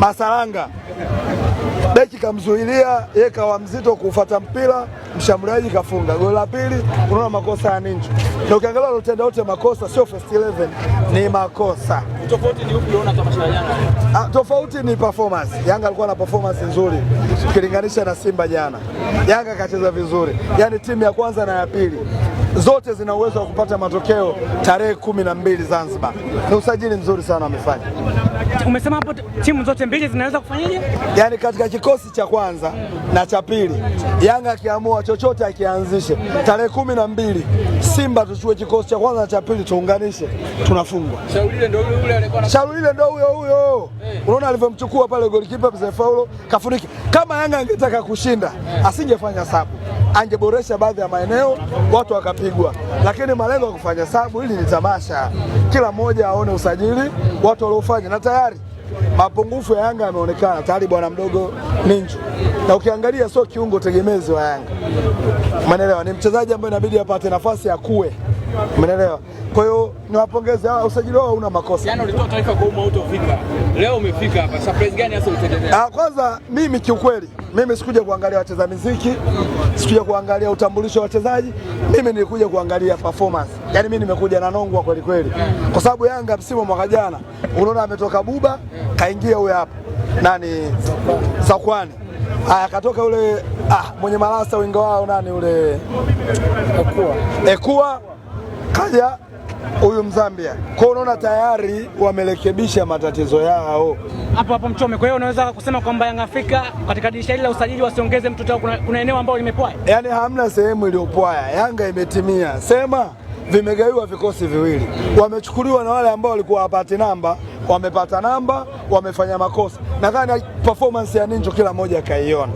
Masalanga beki kamzuilia, yeye kawa mzito kufuata mpira, mshambuliaji kafunga goli la pili. Unaona makosa ya Ninja, na ukiangalia walitenda wote makosa, sio first 11 ni makosa. Tofauti ni upi unaona tamasha la Yanga? Tofauti ni performance. Yanga alikuwa na performance nzuri ukilinganisha na Simba jana. Yanga kacheza vizuri, yaani timu ya kwanza na ya pili zote zina uwezo wa kupata matokeo tarehe 12 Zanzibar. Ni usajili mzuri sana wamefanya. Umesema hapo timu zote mbili zinaweza kufanyaje? Yaani katika kikosi cha kwanza na cha pili, Yanga akiamua chochote akianzishe tarehe 12, Simba tuchukue kikosi cha kwanza na cha pili tuunganishe, tunafungwa. Shaulile ndio yule alikuwa Shaulile ndio huyo. Unaona alivyomchukua pale golikipa Mzee Faulo kafuniki. Kama Yanga angetaka kushinda asingefanya sabu, angeboresha baadhi ya maeneo watu wakapigwa, lakini malengo ya kufanya sabu hili ni tamasha, kila mmoja aone usajili watu waliofanya, na tayari mapungufu ya Yanga yameonekana tayari. Bwana mdogo Ninja, na ukiangalia sio kiungo tegemezi wa Yanga, umeelewa? Ni mchezaji ambaye inabidi apate nafasi ya kuwe, umeelewa? Kwa hiyo niwapongeze, usajili wao una makosa. Jana ulitoa taarifa kwa umma utofika, leo umefika hapa, surprise gani hasa ulitegemea? Kwanza mimi kiukweli, mimi sikuja kuangalia wacheza muziki, sikuja kuangalia utambulisho wa wachezaji, mimi nilikuja kuangalia performance. Yaani mimi nimekuja na nongwa kweli kweli, kwa sababu Yanga msimu mwaka jana unaona ametoka Buba kaingia huyo hapa nani Sakwani, akatoka ule mwenye malasa winga wao nani ule Ekua kaja huyu Mzambia. Kwa unaona tayari wamerekebisha matatizo yao hapo Mchome. Kwa hiyo unaweza kusema kwamba Yanga Afrika katika dirisha hili la usajili wasiongeze mtu, kuna eneo ambalo limepwaya? Yaani hamna sehemu iliyopwaya, Yanga imetimia. Sema vimegawiwa vikosi viwili, wamechukuliwa na wale ambao walikuwa hawapati namba, wamepata namba, wamefanya makosa. Nadhani performance ya Ninja kila mmoja kaiona.